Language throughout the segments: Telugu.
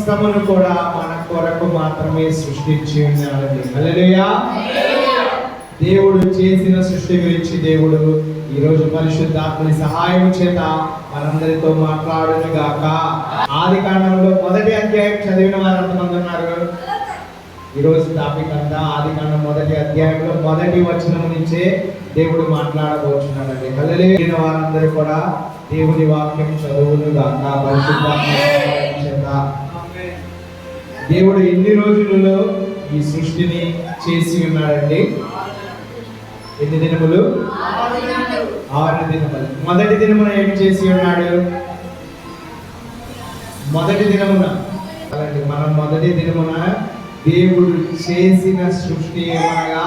సమస్తమును కూడా మన కొరకు మాత్రమే సృష్టించి ఉన్నాడండి. హల్లెలూయా. దేవుడు చేసిన సృష్టి గురించి దేవుడు ఈరోజు పరిశుద్ధాత్మని సహాయం చేత మనందరితో మాట్లాడును గాక. ఆది కాండంలో మొదటి అధ్యాయం చదివిన వారు ఎంతమంది ఉన్నారు? ఈరోజు టాపిక్ అంతా ఆది కాండం మొదటి అధ్యాయంలో మొదటి వచనం నుంచే దేవుడు మాట్లాడబోతున్నాడండి. హల్లెలూయా. వారందరూ కూడా దేవుని వాక్యం చదువును గాక. పరిశుద్ధాత్మ చేత దేవుడు ఎన్ని రోజులలో ఈ సృష్టిని చేసి ఉన్నాడండి? ఎన్ని దినములు? 6 దినములు. మొదటి దినమున ఏమి చేసి ఉన్నాడు? మొదటి దినమున మనం మొదటి దినమున దేవుడు చేసిన సృష్టి ఏమనగా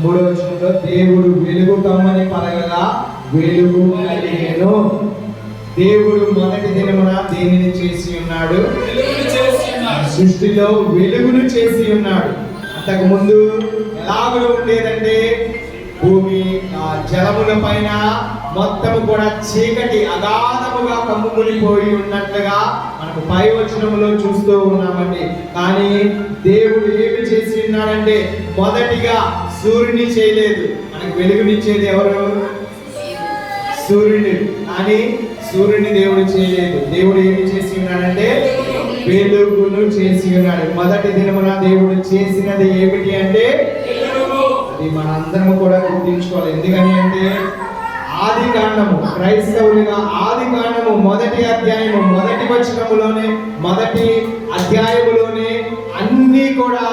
3వ వచనంలో దేవుడు వెలుగు కమ్మని పలకగా వెలుగు కలిగెను. దేవుడు మొదటి దినమున దేనిని చేసి ఉన్నాడు? సృష్టిలో వెలుగును చేసి ఉన్నాడు. అంతకు ముందు ఎలాగో ఉండేదంటే భూమి జలముల పైన మొత్తం కూడా చీకటి అగాధముగా కమ్ముకునిపోయి ఉన్నట్లుగా మనకు పై వచనములో చూస్తూ ఉన్నామండి. కానీ దేవుడు ఏమి చేసి ఉన్నాడంటే మొదటిగా సూర్యుని చేయలేదు. మనకు వెలుగునిచ్చేది ఎవరు? సూర్యుడు. కానీ సూర్యుని దేవుడు చేయలేదు. దేవుడు ఏమి చేసి ఉన్నాడంటే వెలుగును చేసి ఉన్నాడు. మొదటి దినమున దేవుడు చేసినది ఏమిటి అంటే అది మనందరము కూడా గుర్తించుకోవాలి. ఎందుకని అంటే ఆది కాండము, క్రైస్తవులుగా ఆది కాండము మొదటి అధ్యాయము మొదటి వచనములోనే మొదటి అధ్యాయములోనే అన్నీ కూడా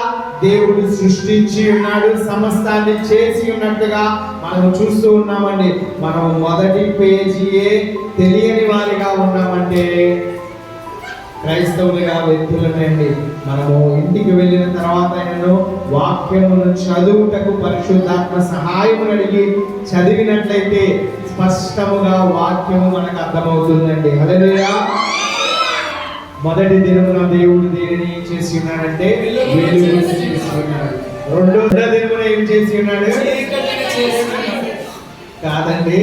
దేవుడు సృష్టించి ఉన్నాడు, సమస్తాన్ని చేసి ఉన్నట్టుగా మనం చూస్తూ ఉన్నామండి. మనం మొదటి పేజీయే తెలియని వారిగా ఉన్నామంటే క్రైస్తవులుగా వ్యక్తులనండి. మనము ఇంటికి వెళ్ళిన తర్వాత వాక్యమును చదువుటకు పరిశుద్ధాత్మ సహాయమును అడిగి చదివినట్లయితే స్పష్టముగా వాక్యము మనకు అర్థమవుతుందండి. హల్లెలూయా. మొదటి దినమున దేవుడు దేనిని చేసి ఉన్నాడంటే వెలుగును చేసి ఉన్నాడు. రెండో దినమున ఏం చేసి ఉన్నాడు? కాదండి,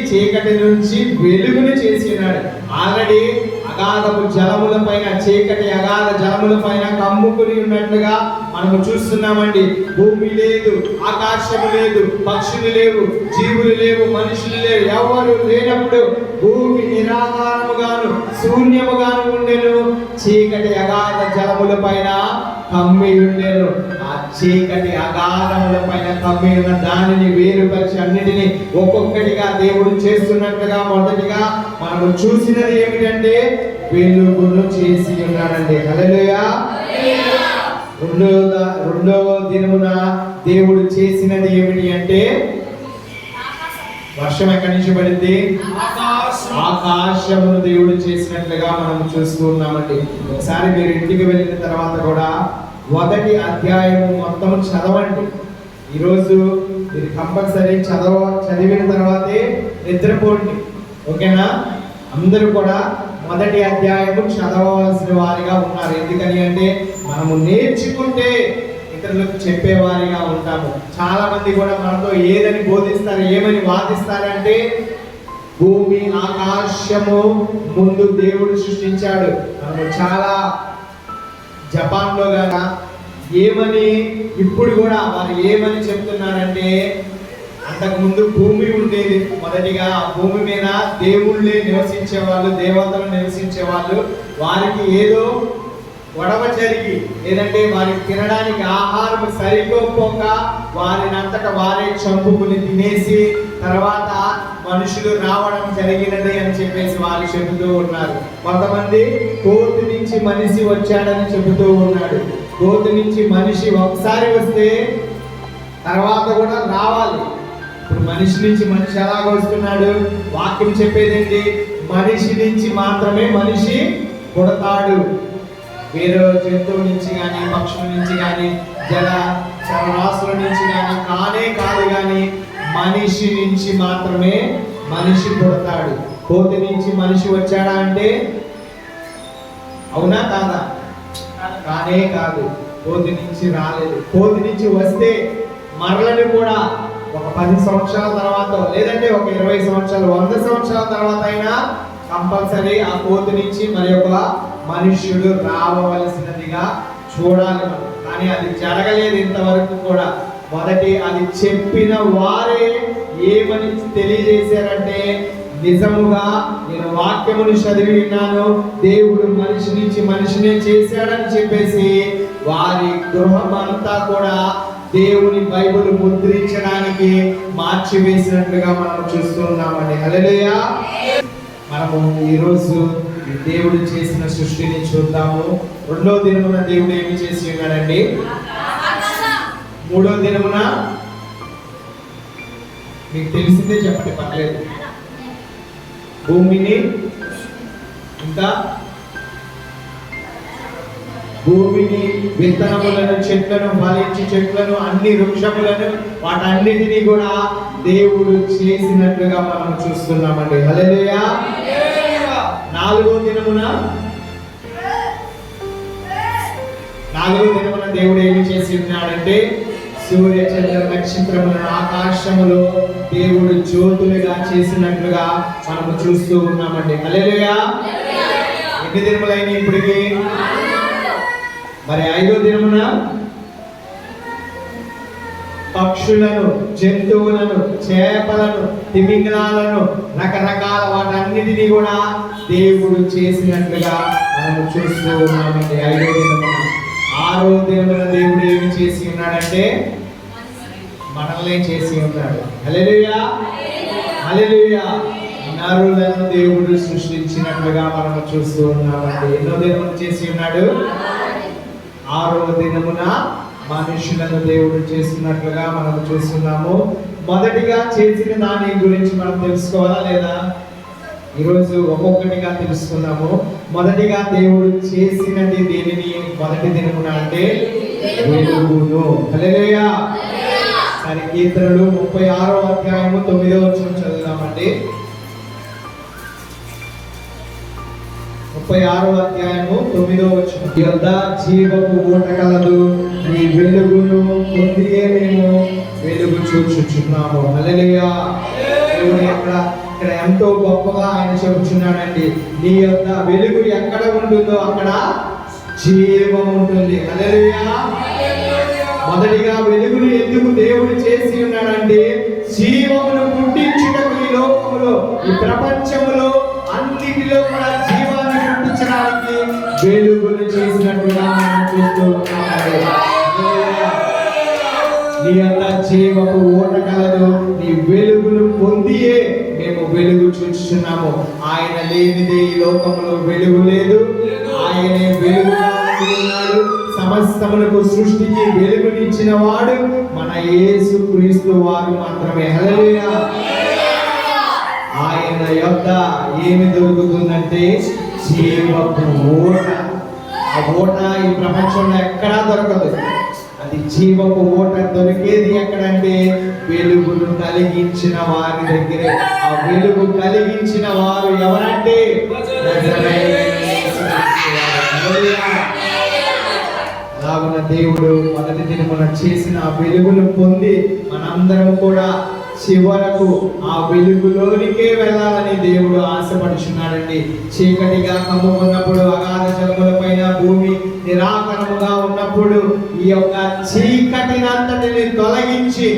చీకటి నుంచి వెలుగును చేసి ఉన్నాడు. ఆల్రెడీ అగాధపు జలముల పైన చీకటి అగాధ జలముల పైన కమ్ముకుని ఉన్నట్లుగా మనము చూస్తున్నామండి. భూమి లేదు, ఆకాశము లేదు, పక్షులు లేవు, జీవులు లేవు, మనుషులు లేవు, ఎవరు లేనప్పుడు భూమి నిరాధారముగాను శూన్యముగాను ఉండెను. చీకటి అగాధ జలముల పైన కమ్మి ఉండెను. ఆ చీకటి అగాధముల పైన కమ్మి ఉన్న దానిని వేరుపరిచి అన్నిటిని ఒక్కొక్కటిగా దేవుడు చేస్తున్నట్లుగా మొదటిగా మనము చూసినది ఏమిటంటే వెలుగును చేసి ఉన్నాడండి. హల్లెలూయా. రెండవ దినమున దేవుడు చేసినది ఏమిటి అంటే వర్షం ఎక్కడి నుంచి పడింది? ఆకాశమును దేవుడు చేసినట్లుగా మనం చూస్తూ ఉన్నామండి. ఒకసారి మీరు ఇంటికి వెళ్ళిన తర్వాత కూడా మొదటి అధ్యాయము మొత్తం చదవండి. ఈరోజు మీరు కంపల్సరీ చదివిన తర్వాతే నిద్రపోండి. ఓకేనా? అందరూ కూడా మొదటి అధ్యాయము చదవవలసిన వారిగా ఉన్నారు. ఎందుకని అంటే మనము నేర్చుకుంటే ఇతరులకు చెప్పేవారిగా ఉంటాము. చాలా మంది కూడా మనతో ఏదని బోధిస్తారు, ఏమని వాదిస్తారంటే భూమి ఆకాశము ముందు దేవుడు సృష్టించాడు. మనము చాలా జపాన్లో కదా ఏమని ఇప్పుడు కూడా వారు ఏమని చెప్తున్నారంటే అంతకుముందు భూమి ఉండేది. మొదటిగా భూమి మీద దేవుళ్ళే నివసించే వాళ్ళు, దేవతలు నివసించే వాళ్ళు. వారికి ఏదో గొడవ జరిగి లేదంటే వారికి తినడానికి ఆహారం సరిపోక వారినంతటా వారే చంపుకుని తినేసి తర్వాత మనుషులు రావడం జరిగినది అని చెప్పేసి వారు చెబుతూ ఉన్నారు. కొంతమంది కోతి నుంచి మనిషి వచ్చాడని చెబుతూ ఉన్నాడు. కోతి నుంచి మనిషి ఒకసారి వస్తే తర్వాత కూడా రావాలి. ఇప్పుడు మనిషి నుంచి మనిషి ఎలాగ వస్తున్నాడు? వాక్యం చెప్పేదేంటి? మనిషి నుంచి మాత్రమే మనిషి పుడతాడు. వేరే జంతువు నుంచి కానీ పక్షుల నుంచి కానీ జలరాశుల నుంచి కానీ కాదు కానీ మనిషి నుంచి మాత్రమే మనిషి పుడతాడు. కోతి నుంచి మనిషి వచ్చాడా అంటే అవునా కాదా? కానే కాదు. కోతి నుంచి రాలేదు. కోతి నుంచి వస్తే మరలని కూడా ఒక 10 సంవత్సరాల తర్వాత లేదంటే ఒక 20 సంవత్సరాలు 100 సంవత్సరాల తర్వాత అయినా కంపల్సరీ ఆ కోతి నుంచి మరి ఒక మనుష్యుడు రావవలసినదిగా చూడాలి మనం. కానీ అది జరగలేదు ఇంతవరకు కూడా. మొదటి అది చెప్పిన వారే ఏమని తెలియజేశారంటే, నిజముగా నేను వాక్యమును చదివి విన్నాను, దేవుడు మనిషి నుంచి మనిషినే చేశాడని చెప్పేసి వారి గృహమంతా కూడా దేవుని బైబిల్ ముద్రించడానికి మార్చివేసినట్లుగా మనం చూస్తున్నామండి. హల్లెలూయా. మనము ఈరోజు దేవుడు చేసిన సృష్టిని చూద్దాము. రెండో దినమున దేవుడు ఏమి చేసి ఉన్నాడండి? మూడో దినమున మీకు తెలిసిందే చెప్పండి, పర్లేదు. భూమిని, ఇంకా భూమిని, విత్తనములను, చెట్లను, ఫలించి చెట్లను, అన్ని వృక్షములను, వాటన్నిటినీ కూడా దేవుడు చేసినట్లుగా మనం చూస్తున్నామండి. హల్లెలూయా. నాలుగో దినమున దేవుడు ఏమి చేసి ఉన్నాడంటే, సూర్య చంద్ర నక్షత్రములను ఆకాశములో దేవుడు జ్యోతులుగా చేసినట్లుగా మనము చూస్తూ ఉన్నామండి. హల్లెలూయా. ఎన్ని దినములైన ఇప్పటికి? మరి ఐదో దినమున పక్షులను, జంతువులను, చేపలను, తిమింగలాలను, రకరకాల వాటన్నిటినీ కూడా దేవుడు చేసినట్లుగా మనము చూస్తూ ఉన్నామండి. ఐదో దినమున. ఆరో దినమున దేవుడు ఏమి చేసి ఉన్నాడంటే, మనల్ని చేసి ఉన్నాడు. హల్లెలూయా. హల్లెలూయా. నరులను దేవుడు సృష్టించినట్లుగా మనము చూస్తూ ఉన్నామండి. ఎన్నో దినములు చేసి ఉన్నాడు? ఆరో దినమున మనుషులను దేవుడు చేస్తున్నట్లుగా మనం చూస్తున్నాము. మొదటిగా చేసిన దాని గురించి మనం తెలుసుకోవాలా లేదా? ఈరోజు ఒక్కొక్కటిగా తెలుసుకున్నాము. మొదటిగా దేవుడు చేసినది దేనిని మొదటి దినమున అంటే వెలుగును. హల్లెలూయా. సరే, కీర్తనలు 36వ అధ్యాయము 9వ వచనం చదువుదామండి. 36వ అధ్యాయము 9వ వచనం. యొద్ద జీవపు ఊట కలదు, నీ వెలుగును పొందియే మేము వెలుగు చూచుచున్నాము. హల్లెలూయా. దేవుడు ఇక్కడ ఎంతో గొప్పగా ఆయన చెబుతున్నాడండి. నీ యొక్క వెలుగు ఎక్కడ ఉంటుందో అక్కడ జీవం ఉంటుంది. హల్లెలూయా. మొదటిగా వెలుగును ఎందుకు దేవుడు చేసి ఉన్నాడంటే, జీవమును పుట్టించుటకు ఈ లోకములో, ఈ ప్రపంచములో అన్నిటిలో కూడా జీవాన్ని పుట్టించడానికి వెలుగును చేసినట్టుగా మనం చూస్తూ ఉన్నాము. నీ యొక్క జీవపు ఊట కలదు, నీ వెలుగును పొందియే మేము వెలుగు చూస్తున్నాము. ఆయన లేనిదే ఈ లోకంలో వెలుగు లేదు. ఆయనే వెలుగుగా ఉన్నాడు. సమస్తములకు సృష్టికి వెలుగునిచ్చిన వాడు మన యేసుక్రీస్తు వారు మాత్రమే. హల్లెలూయా. ఆయన యొక్క ఏమి దొరుకుతుందంటే జీవపు ఊట. ఆ ఊట ఈ ప్రపంచంలో ఎక్కడా దొరకదు. అది జీవపు ఊట దొరికేది ఎక్కడంటే వెలుగును కలిగించిన వారి దగ్గరే. ఆ వెలుగు కలిగించిన వారు ఎవరంటే అలాగున దేవుడు మొదటి దినమున చేసిన ఆ వెలుగును పొంది మనందరం కూడా చివరకు ఆ వెలుగులోనికే వెళ్ళాలని దేవుడు ఆశపడుచున్నాడండి. చీకటిగా కమ్ముకున్నప్పుడు, అగాధ జలముల పైన భూమి నిరాకరముగా ఉన్నప్పుడు ఈ యొక్క చీకటినంతటిని తొలగించి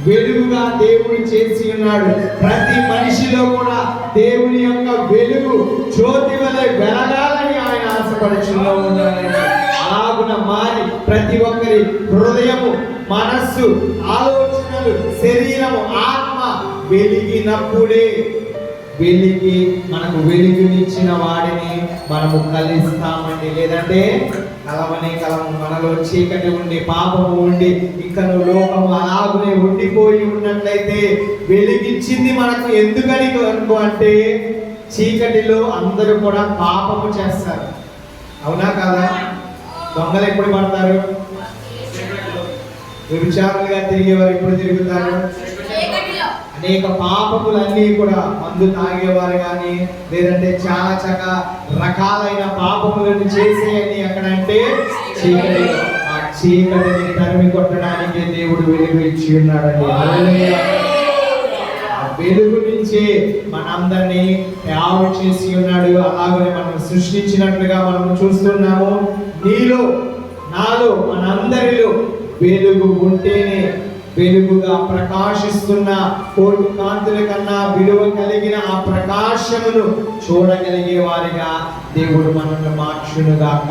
వెలుగుగా దేవుడు చేసి ఉన్నాడు. ప్రతి మనిషిలో కూడా దేవుని యొక్క వెలుగు జ్యోతి వలె వెలగాలని ఆయన ఆశపడుచులో ఉన్నాడండి. అలాగున మారి ప్రతి ఒక్కరి హృదయము, మనస్సు, ఆలోచనలు, శరీరము, ఆత్మ వెలిగినప్పుడే వెలిగి మనకు వెలుగునిచ్చిన వాడిని మనము కలిస్తామండి. లేదంటే కలవనే కలము. మనలో చీకటి ఉండి, పాపము ఉండి, ఇంకను లోకము అలాగునే ఉండిపోయి ఉన్నట్లయితే వెలిగించింది మనకు ఎందుకని అనుకో అంటే, చీకటిలో అందరూ కూడా పాపము చేస్తారు. అవునా కాదా? దొంగలు ఎప్పుడు పడతారు? వ్యభిచారులుగా తిరిగేవారు ఎప్పుడు తిరుగుతారు? అనేక పాపములన్నీ కూడా మందు తాగేవారు కానీ, లేదంటే చాలా రకాలైన పాపములను చేసేయని ఎక్కడంటే చీకటిలో. ఆ చీకటిని తరిమి కొట్టడానికి దేవుడు వెలుగు ఇచ్చి ఉన్నాడండి. ఆ వెలుగు నుంచే మనందరినీ తయారు చేసి ఉన్నాడు. అలాగనే మనం సృష్టించినట్లుగా మనం చూస్తున్నాము. నీలో నాలో మనందరిలో వెలుగు ఉంటేనే వెలుగుగా ప్రకాశిస్తున్న కోటి కాంతుల కన్నా విలువ కలిగిన ఆ ప్రకాశమును చూడగలిగే వారిగా దేవుడు మనల్ని మార్చునుగాక.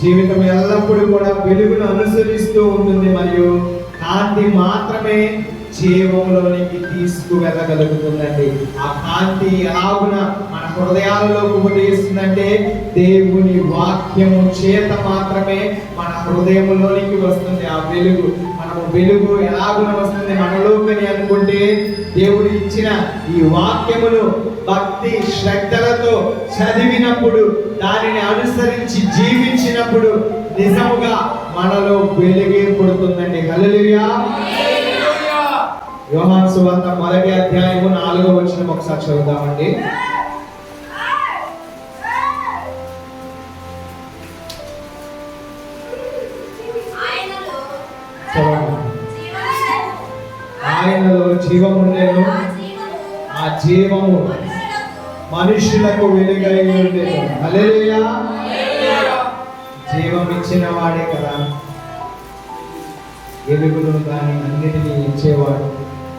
జీవితం ఎల్లప్పుడూ కూడా వెలుగును అనుసరిస్తూ ఉంటుంది. మరియు కాంతి మాత్రమే జీవంలోనికి తీసుకువెళ్ళగలుగుతుందండి. ఆ కాంతి ఎలాగున మన హృదయాలలోకి ఉపదేశిస్తుందంటే దేవుని వాక్యము చేత మాత్రమే మన హృదయంలోనికి వస్తుంది ఆ వెలుగు. మనము వెలుగు ఎలాగున వస్తుంది మనలోకని అనుకుంటే దేవుడు ఇచ్చిన ఈ వాక్యమును భక్తి శ్రద్ధలతో చదివినప్పుడు, దానిని అనుసరించి జీవించినప్పుడు నిజముగా మనలో వెలుగే పుడుతుందండి. హల్లెలూయా. యోహాను సువార్త 1వ అధ్యాయము 4వ వచనం ఒకసారి చదువుదామండి. ఆయనలో జీవముండెను, ఆ జీవము మనుషులకు వెలుగై ఉండెను. హల్లెలూయా. జీవం ఇచ్చిన వాడే కదా వెలుగును కానీ అన్నిటినీ ఇచ్చేవాడు.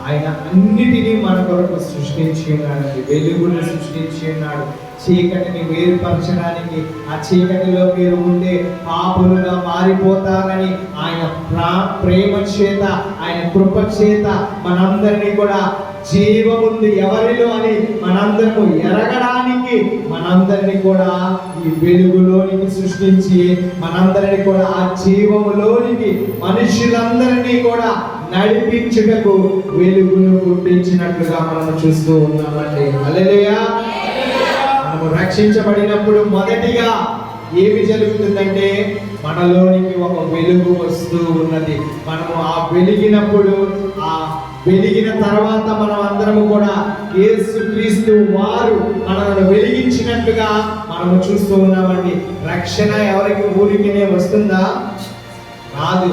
ఆయన అన్నిటినీ మన కొరకు సృష్టించి ఉన్నాడు. వెలుగును సృష్టించి ఉన్నాడు. చీకటిని వేరుపరచడానికి, ఆ చీకటిలో మీరు ఉండే పాపులుగా మారిపోతారని ఆయన ప్రేమ చేత, ఆయన కృప చేత మనందరినీ కూడా జీవముంది ఎవరిలో అని మనందరము ఎరగడానికి మనందరినీ కూడా ఈ వెలుగులోనికి సృష్టించి మనందరినీ కూడా ఆ జీవములోనికి మనుషులందరినీ కూడా నడిపించుటకు వెలుగును పుట్టించినట్లుగా మనం చూస్తూ ఉన్నామండి. హల్లెలూయా. మనము రక్షించబడినప్పుడు మొదటిగా ఏమి జరుగుతుందంటే మనలోనికి ఒక వెలుగు వస్తూ ఉన్నది. మనము ఆ వెలిగినప్పుడు, ఆ వెలిగిన తర్వాత మనం అందరము కూడా యేసుక్రీస్తు వారు మనల్ని వెలిగించినట్లుగా మనము చూస్తూ ఉన్నామండి. రక్షణ ఎవరికి ఊరికినే వస్తుందా? రాదు.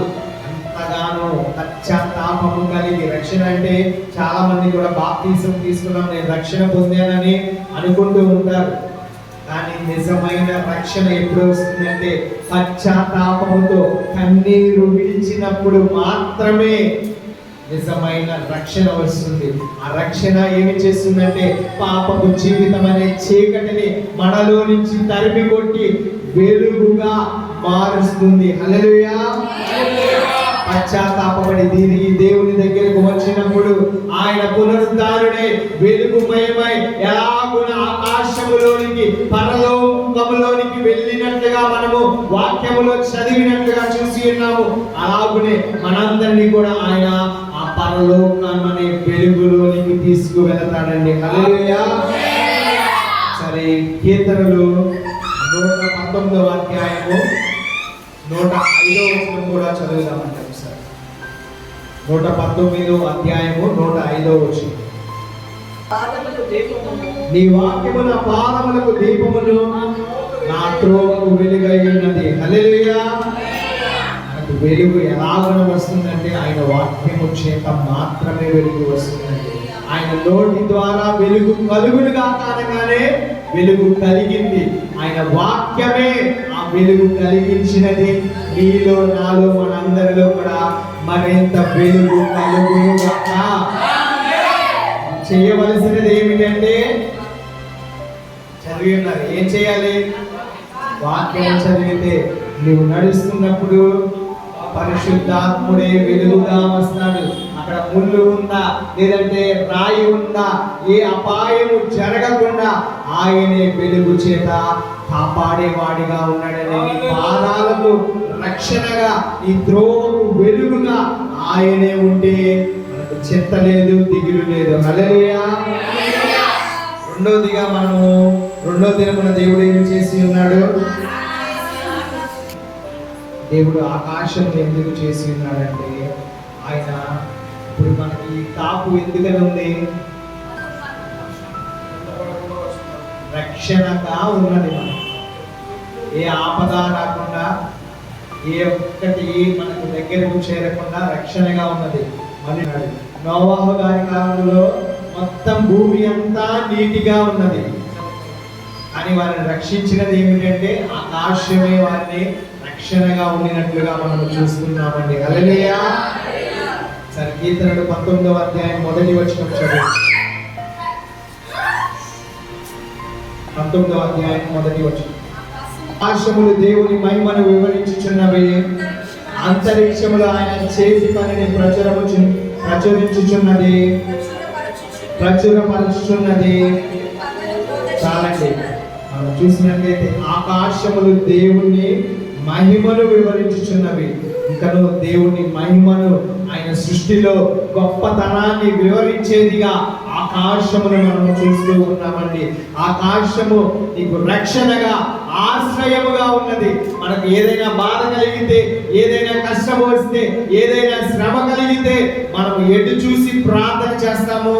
ఎంతగానో పశ్చాత్తాపము కలిగి రక్షణ అంటే చాలా మంది కూడా బాప్తిసం తీసుకున్నాం, నేను రక్షణ పొందానని అనుకుంటూ ఉంటారు. కానీ నిజమైన రక్షణ ఎప్పుడు వస్తుందంటే పశ్చాత్తాపముతో కన్నీరు విడిచినప్పుడు మాత్రమే నిజమైన రక్షణ వస్తుంది. ఆ రక్షణ ఏమి చేస్తుందంటే పాపపు జీవితం అనే చీకటిని మనలో నుంచి తరిమి కొట్టి వెలుగుగా మారుస్తుంది. హల్లెలూయా. పశ్చాత్తాపపడి తిరిగి దేవుని దగ్గరకు వచ్చినప్పుడు ఆయన పునరుద్ధారుడై వెలుగుమయమై ఎలాగున ఆకాశములోనికి పరలోకములోనికి వెళ్ళినట్లుగా మనము వాక్యములో చదివినట్లుగా చూసి ఉన్నాము. అలాగునే మనందరినీ కూడా ఆయన ఆ పరలోకమనే వెలుగులోనికి తీసుకువెళతాడండి. హల్లెలూయా. సరే, కీర్తనలు 119వ అధ్యాయము 105వ వచనం కూడా చదువుదామంటే ఒకసారి. 119వ అధ్యాయము 105వ వచనం. నీ వాక్యము నా పాదములకు దీపమును, నా త్రోవకు వెలుగై ఉన్నది. హల్లెలూయా. మనకు వెలుగు ఎలాగన వస్తుందంటే ఆయన వాక్యము చేత మాత్రమే వెలుగు వస్తుందండి. ఆయన నోటి ద్వారా వెలుగు కలుగునుగా కానగానే వెలుగు కలిగింది. ఆయన వాక్యమే ఆ వెలుగు కలిగించినది. నీలో నాలో మనందరిలో కూడా మరింత వెలుగు కలుగునుగాక. చేయవలసినది ఏమిటంటే చదివి ఉన్నారు, ఏం చేయాలి? వాక్యం చదివితే నువ్వు నడుస్తున్నప్పుడు పరిశుద్ధాత్ముడే వెలుగుగా వస్తాడు. అక్కడ ముళ్ళు ఉందా, లేదంటే రాయి ఉందా, ఏ అపాయము జరగకుండా ఆయనే వెలుగు చేత కాపాడేవాడిగా ఉన్నాడని, నీ పాదాలకు రక్షణగా, నీ త్రోవకు వెలుగుగా ఆయనే ఉంటే మనకు చింత లేదు, దిగులు లేదు. హల్లెలూయా. రెండో దినమున దేవుడు ఏమి చేసి ఉన్నాడు? దేవుడు ఆకాశం ఎందుకు చేసి ఉన్నాడంటే ఆయన ఇప్పుడు మనకి కాపు ఎందుకని ఉంది? రక్షణగా ఉన్నది. మనం ఏ ఆపద రాకుండా, ఏ ఒక్కటి మనకు దగ్గరకు చేరకుండా రక్షణగా ఉన్నది. మరి నోవాహు గారి కాలంలో మొత్తం భూమి అంతా నీటిగా ఉన్నది, కానీ వారిని రక్షించినది ఏమిటంటే ఆకాశమే వారిని రక్షణగా ఉండినట్లుగా మనం చూస్తున్నామండి. హల్లెలూయా. సరే, కీర్తనలు 19వ అధ్యాయం మొదటి వచనం చదువు. 19వ అధ్యాయం మొదటి వచనం. ఆకాశములు దేవుని మహిమను వివరించుచున్నవి, అంతరిక్షములు ఆయన చేసి పనిని ప్రచురించుచున్నది. చాలండి. మనం చూసినట్లయితే ఆకాశములు దేవుని మహిమను వివరించుచున్నవి. ఇంకను దేవుని మహిమను, ఆయన సృష్టిలో గొప్పతనాన్ని వివరించేదిగా ఆకాశమును మనం చూస్తూ ఉన్నామండి. ఆకాశము నీకు రక్షణగా, ఆశ్రయముగా ఉన్నది. మనకు ఏదైనా బాధ కలిగితే, ఏదైనా కష్టం వస్తే, ఏదైనా శ్రమ కలిగితే మనం ఎటు చూసి ప్రార్థన చేస్తాము?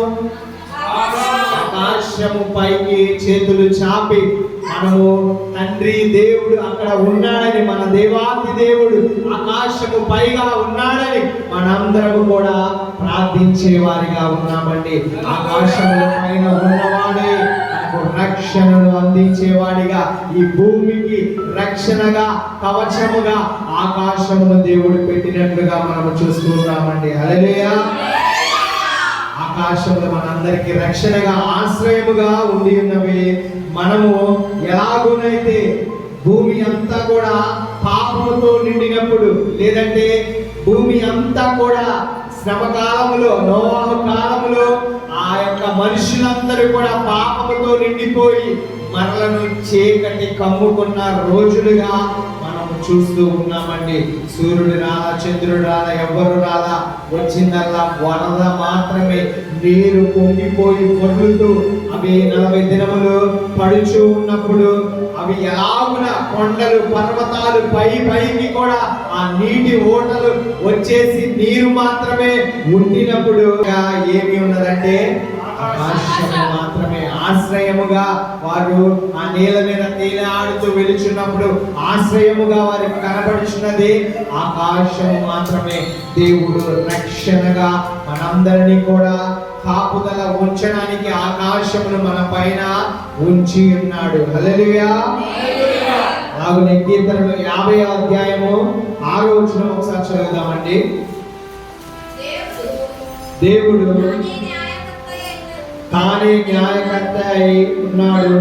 ఆకాశము పైకి చేతులు చాపి మనము తండ్రి దేవుడు అక్కడ ఉన్నాడని, మన దేవాది దేవుడు ఆకాశము పైగా ఉన్నాడని మనందరము కూడా ప్రార్థించే వారిగా ఉన్నామండి. ఆకాశము పైన ఉన్నవాడే మనకు రక్షణను అందించేవాడిగా, ఈ భూమికి రక్షణగా, కవచముగా ఆకాశమును దేవుడు పెట్టినట్లుగా మనము చూస్తున్నామండి. హల్లెలూయా. ఆకాశంలో మనందరికీ రక్షణగా, ఆశ్రయముగా ఉండి ఉన్నవి. మనము ఎలాగోనైతే భూమి అంతా కూడా పాపముతో నిండినప్పుడు, లేదంటే భూమి అంతా కూడా శ్రమ కాలములో, నోవాహు కాలములో ఆ యొక్క మనుషులందరూ కూడా పాపముతో నిండిపోయి మరలను చీకటి కమ్ముకున్న రోజులుగా మనము చూస్తూ ఉన్నామండి. సూర్యుడు రాలా, చంద్రుడు రాలా, ఎవ్వరు రాలా, వచ్చిందల్లా వరద మాత్రమే. నీరు పొంగిపోయి పొర్లుతూ అవి 40 దినములు పడుచు ఉన్నప్పుడు అవి ఎలాగున కొండలు, పర్వతాలు పైకి కూడా ఆ నీటి ఓటలు వచ్చేసి నీరు మాత్రమే ఉండినప్పుడు ఏమి ఉన్నదంటే ఆకాశము మాత్రమే ఆశ్రయముగా. వారు ఆ నేల మీద తేలాడుతూ వెలుచున్నప్పుడు ఆశ్రయముగా వారికి కనబడుచున్నది ఆకాశము మాత్రమే. దేవుడు రక్షణగా మనందరినీ కూడా కాపుదల ఉంచడానికి ఆకాశమును మన పైన ఉంచి ఉన్నాడు. హల్లెలూయా. అలాగే కీర్తనలు 50వ అధ్యాయము 6వ వచనం ఒకసారి చదువుదామండి. దేవుడు తానే న్యాయకర్త అయి ఉన్నాడు,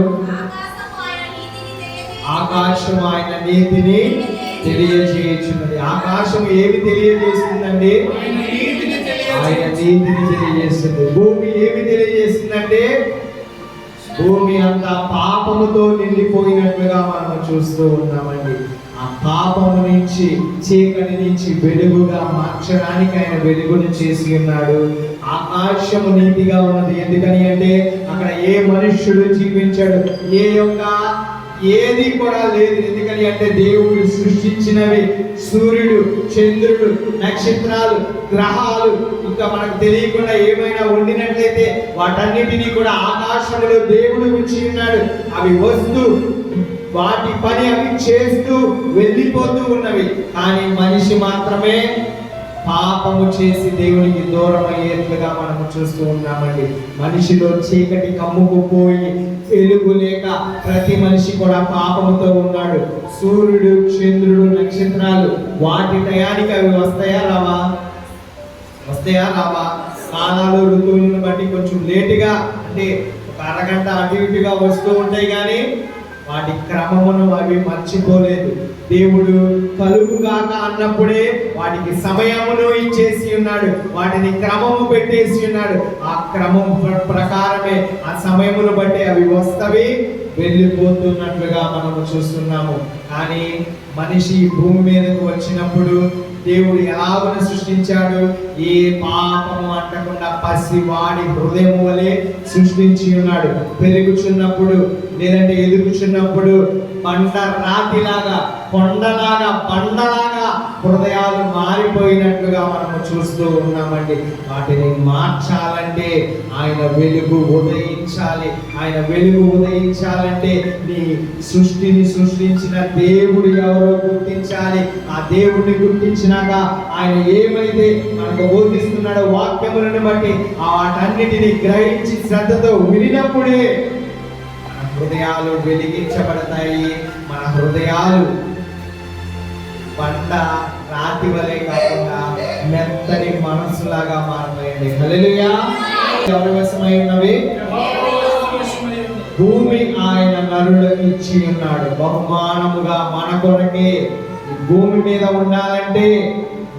ఆకాశం ఆయన నీతిని తెలియజేయుచున్నది. ఆకాశం ఏమి తెలియజేస్తుందండి? ఆయన నీతిని తెలియజేస్తుంది. భూమి ఏమి తెలియజేస్తుందంటే భూమి అంతా పాపముతో నిండిపోయినట్లుగా మనం చూస్తూ ఉన్నామండి. ఆ పాపము నుంచి, చీకటి నుంచి వెలుగుగా మార్చడానికి ఆయన వెలుగును చేసి ఉన్నాడు. ఆకాశము నీతిగా ఉన్నది. ఎందుకని అంటే అక్కడ ఏ మనుష్యుడు జీవించాడు, ఏది కూడా లేదు. ఎందుకని అంటే దేవుడు సృష్టించినవి సూర్యుడు, చంద్రుడు, నక్షత్రాలు, గ్రహాలు, ఇంకా మనకు తెలియకుండా ఏమైనా ఉండినట్లయితే వాటన్నిటినీ కూడా ఆకాశంలో దేవుడు ఉంచి ఉన్నాడు. అవి వస్తూ వాటి పని అవి చేస్తూ వెళ్ళిపోతూ ఉన్నవి. కానీ మనిషి మాత్రమే పాపము చేసి దేవునికి దూరం అయ్యేట్లుగా మనము చూస్తూ ఉన్నామండి. మనిషిలో చీకటి కమ్ముకుపోయి వెలుగు లేక ప్రతి మనిషి కూడా పాపముతో ఉన్నాడు. సూర్యుడు, చంద్రుడు, నక్షత్రాలు వాటి టయానికి అవి వస్తాయా రావా? కాలాలు, ఋతువులను బట్టి కొంచెం లేటుగా, అంటే ఒక అరగంట అటు ఇటుగా వస్తూ ఉంటాయి, కానీ వాటి క్రమమును అవి మర్చిపోలేదు. దేవుడు కలుగుగాక అన్నప్పుడే వాటికి సమయమును ఇచ్చేసి ఉన్నాడు, వాటిని క్రమము పెట్టేసి ఉన్నాడు. ఆ క్రమం ప్రకారమే ఆ సమయమును బట్టి అవి వస్తవి వెళ్ళిపోతున్నట్లుగా మనము చూస్తున్నాము. కానీ మనిషి భూమి మీదకు వచ్చినప్పుడు దేవుడు ఎలాగ సృష్టించాడు? ఏ పాపము అంటకుండా పసివాడి హృదయం వలె సృష్టించి ఉన్నాడు. పెరుగుచున్నప్పుడు లేదంటే ఎదుగుచున్నప్పుడు బండ రాతిలాగా, కొండలాగా, బండలాగా హృదయాలు మారిపోయినట్లుగా మనము చూస్తూ ఉన్నామండి. వాటిని మార్చాలంటే ఆయన వెలుగు ఉదయించాలి. ఆయన వెలుగు ఉదయించాలంటే నీ సృష్టిని సృష్టించిన దేవుడు ఎవరో గుర్తించాలి. ఆ దేవుడిని గుర్తించినాక ఆయన ఏమైతే మనకు బోధిస్తున్నాడో వాక్యములను బట్టి వాటన్నిటిని గ్రహించి శ్రద్ధతో వినినప్పుడే మన హృదయాలు వెలిగించబడతాయి. మన హృదయాలు బండ రాతి వలె కాకుండా మెత్తని మనసులాగా మారతాయండి. హల్లెలూయా. ఎవరి వశమై ఉన్నవి? భూమి ఆయన నరులకు ఇచ్చి ఉన్నాడు బహుమానముగా మన కొరకే. భూమి మీద ఉండాలంటే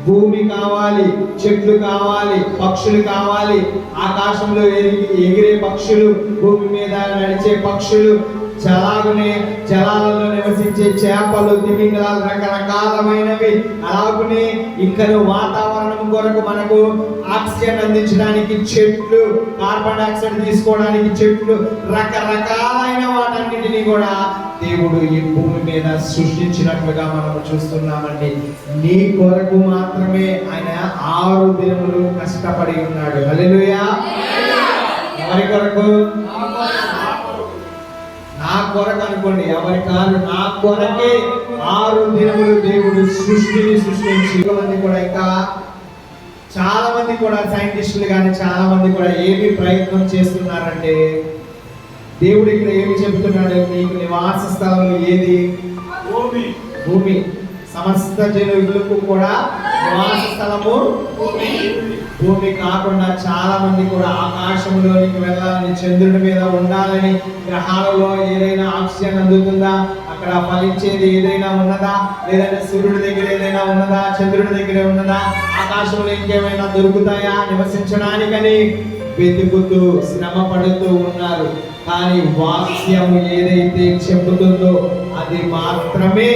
భూమి కావాలి, చెట్లు కావాలి, పక్షులు కావాలి, ఆకాశంలో ఎగిరే పక్షులు, భూమి మీద నడిచే పక్షులు, జలాలలో నివసించే చేపలు, తిమింగలాలు, రకరకాలమైనవి. అలాగునే ఇంకను వాతావరణం కొరకు మనకు ఆక్సిజన్ అందించడానికి చెట్లు, కార్బన్ డైఆక్సైడ్ తీసుకోవడానికి చెట్లు, రకరకాలైన వాటన్నిటిని కూడా దేవుడు ఈ భూమి మీద సృష్టించినట్లుగా మనం చూస్తున్నామండి. నీ కొరకు మాత్రమే ఆయన 6 దినములు కష్టపడి ఉన్నాడు. హల్లెలూయా. ఎవరి కొరకు? నా కొరకు అనుకోండి, ఎవరి కాదు, నా కొరకే 6 దినములు దేవుడు సృష్టిని సృష్టించి. ఇంకా చాలా మంది కూడా సైంటిస్టులు కానీ చాలా మంది కూడా ఏమి ప్రయత్నం చేస్తున్నారంటే, దేవుడు ఇక్కడ ఏమి చెబుతున్నాడు, నీకు నివాస స్థలం ఏది? భూమి. సమస్త జనులకు కూడా నివాస స్థలము భూమి కాకుండా చాలా మంది కూడా ఆకాశంలోనికి వెళ్ళాలని, చంద్రుడి మీద ఉండాలని, గ్రహాలలో ఏదైనా ఆక్సిజన్ అందుతుందా, అక్కడ ఫలించేది ఏదైనా ఉన్నదా, లేదంటే సూర్యుడి దగ్గర ఏదైనా ఉన్నదా, చంద్రుడి దగ్గర ఉన్నదా, ఆకాశంలో ఇంకేమైనా దొరుకుతాయా నివసించడానికని వెతుకుతూ శ్రమ పడుతూ ఉన్నారు. కానీ వాక్యం ఏదైతే చెబుతుందో అది మాత్రమే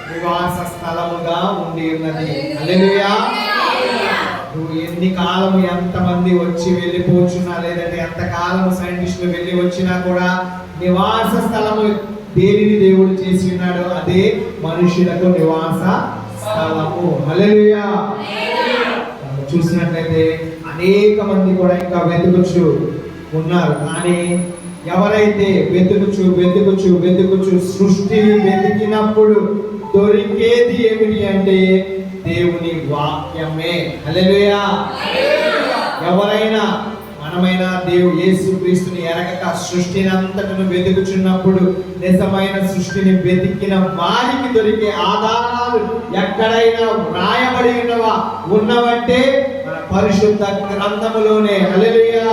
నివాస స్థలముగా ఉండి ఉన్నది. హల్లెలూయా. ఎన్ని కాలము ఎంతమంది వచ్చి వెళ్ళిపోచున్నా, లేదంటే ఎంతకాలము సైంటిస్టులు వెళ్ళి వచ్చినా కూడా నివాస స్థలము దేనిని దేవుడు చేసి ఉన్నాడు, అదే మనుషులకు నివాస స్థలము. హల్లెలూయా. చూసినట్లయితే అనేక మంది కూడా ఇంకా వెతుకుచు ఉన్నారు. కానీ ఎవరైతే వెతుకుచు సృష్టిని వెతికినప్పుడు దొరికేది ఏమిటి అంటే దేవుని వాక్యమే. హల్లెలూయా. ఎవరైనా మనమైన దేవుడు యేసుక్రీస్తుని ఎరగక సృష్టిని అంతటను వెతుకుచున్నప్పుడు నిజమైన సృష్టిని వెతికిన వారికి దొరికే ఆధారాలు ఎక్కడైనా వ్రాయబడి ఉన్నవంటే మన పరిశుద్ధ గ్రంథములోనే. హల్లెలూయా.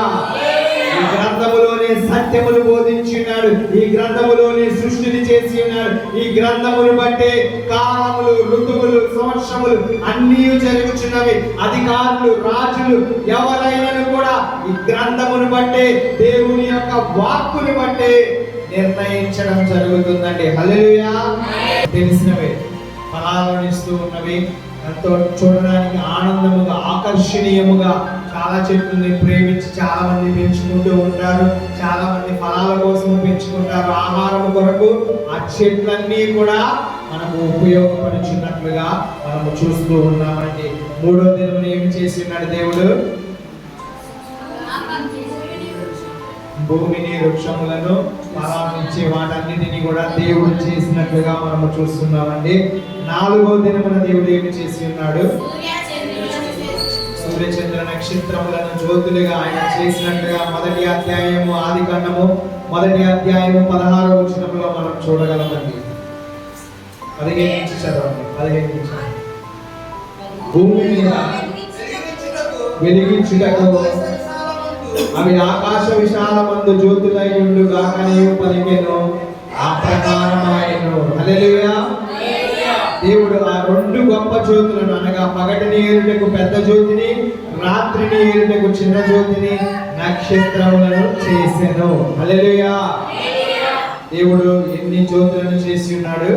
ఈ గ్రంథములోనే సత్యములు బోధించున్నాడు, ఈ గ్రంథములోనే సృష్టిని చేసి ఉన్నాడు. ఈ గ్రంథములు బట్టే కాలములు, ఋతువులు, సంవత్సరములు అన్నీ జరుగుచున్నవి. అధికారులు, రాజులు ఎవరైనా కూడా ఈ గ్రంథమును బట్టే, దేవుని యొక్క వాక్కుని బట్టే నిర్ణయించడం జరుగుతుందండి. హల్లెలూయా. తెలిసినవే ఫలాలను ఇస్తూ ఉన్నవి, ఎంతో చూడడానికి ఆనందముగా, ఆకర్షణీయముగా చాలా చెట్లని ప్రేమించి చాలా మంది పెంచుకుంటూ ఉంటారు. చాలా మంది ఫలాల కోసం పెంచుకుంటారు, ఆహారం కొరకు. ఆ చెట్లన్నీ కూడా మనకు ఉపయోగపడుచున్నట్లుగా మనము చూస్తూ ఉన్నామండి. 3వ దినం ఏమి చేసి ఉన్నాడు దేవుడు? భూమిని, వృక్షములను, ఫలాన్నిచ్చే వాటన్నిటిని కూడా దేవుడు చేసినట్లుగా మనము చూస్తున్నామండి. 4వ దినమున దేవుడు ఏమి చేసి ఉన్నాడు? సూర్య చంద్ర నక్షత్రములను జ్యోతులుగా ఆయన చేసినట్లుగా మొదటి అధ్యాయము ఆదికాండము 1వ అధ్యాయము 16వ వచనంలో మనం చూడగలమండి. 15 నుంచి చదవండి. 15 నుంచి. భూమి మీద వెలిగించుటకు అవి ఆకాశ విశాలమందు జ్యోతులై ఉండుగా కనియు పలికెను, ఆ ప్రకారమాయెను. హల్లెలూయా. దేవుడు ఆ 2 గొప్ప జ్యోతులను, అనగా పగటిని ఏలుటకు పెద్ద జ్యోతిని, రాత్రిని ఏలుటకు చిన్న జ్యోతిని, నక్షత్రములను చేసెను. హల్లెలూయా. దేవుడు ఎన్ని జ్యోతులను చేసి ఉన్నాడు?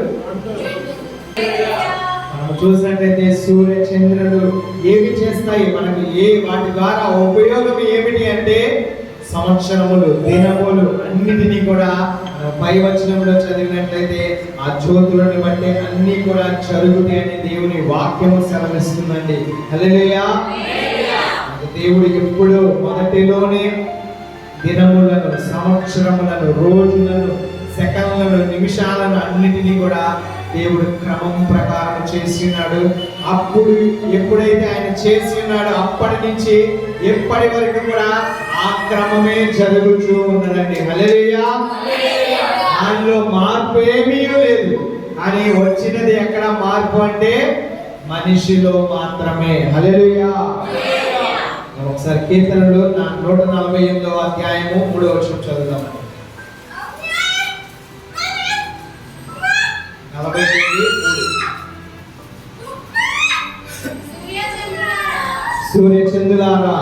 మనం చూసినట్లయితే సూర్య చంద్రులు ఏమి చేస్తాయి మనకి? వాటి ద్వారా ఉపయోగం ఏమిటి అంటే సంవత్సరములు, దినములు అన్నిటినీ కూడా పై వచనంలో చదివినట్లయితే ఆ జ్యోతులను బట్టి అన్ని కూడా జరుగుతాయని దేవుని వాక్యము సెలవిస్తుందండి. హల్లెలూయా. దేవుడు ఎప్పుడు మొదటిలోనే దినములను, సంవత్సరములను, రోజులను, సెకండ్లను, నిమిషాలను అన్నిటినీ కూడా దేవుడు క్రమం ప్రకారం చేస్తున్నాడు. అప్పుడు ఎప్పుడైతే ఆయన చేసి ఉన్నాడో అప్పటి నుంచి ఎప్పటి వరకు కూడా ఆ క్రమమే జరుగుతూ ఉన్నదండి. హల్లెలూయా. దానిలో మార్పు ఏమీ లేదు. కానీ వచ్చినది ఎక్కడ మార్పు అంటే మనిషిలో మాత్రమే. హల్లెలూయా. ఒకసారి కీర్తనలు 148వ అధ్యాయము 3వ వచనం చదువుదామండి. 49:3. సూర్యచంద్రులారా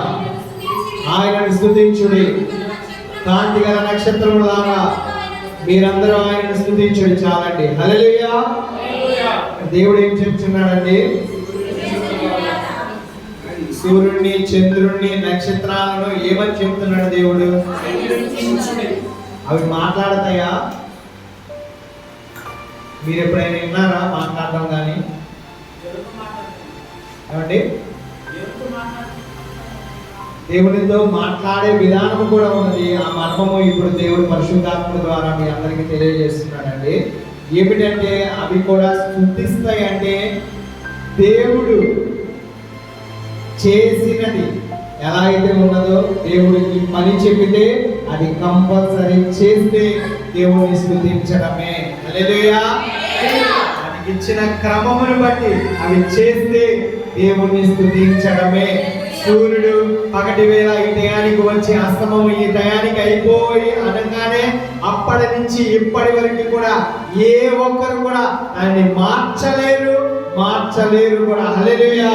ఆయనను స్తుతించుడి, కాంతి గల నక్షత్రములారా మీరందరూ ఆయనను స్తుతించుడి. చాలండి. హల్లెలూయా. దేవుడు ఏం చెప్తున్నాడండి? సూర్యుడిని, చంద్రుడిని, నక్షత్రాలను ఏమని చెప్తున్నాడు దేవుడు? అవి మాట్లాడతాయా? మీరు ఎప్పుడైనా విన్నారా మాట్లాడడం? కానీ ఏమండి, దేవునితో మాట్లాడే విధానం కూడా ఉన్నది. ఆ మర్మము ఇప్పుడు దేవుడు పరిశుద్ధాత్మ ద్వారా మీ అందరికీ తెలియజేస్తున్నాడండి. ఏమిటంటే అవి కూడా స్తుతిస్తాయి. అంటే దేవుడు చేసినది ఎలా అయితే ఉన్నదో, దేవుడు ఈ పని చెబితే అది కంపల్సరీ చేస్తే దేవుని స్తుతించడమే. హల్లెలూయా. మనకి ఇచ్చిన క్రమమును బట్టి అవి చేస్తే దేవుని స్తుతించడమే. సూర్యుడు పగటి వేళ ఈ టయానికి వచ్చి అస్తమము ఈ టయానికి అయిపోయి అనగానే అప్పటి నుంచి ఇప్పటి వరకు కూడా ఏ ఒక్కరు కూడా దాన్ని మార్చలేరు కూడా. హల్లెలూయా.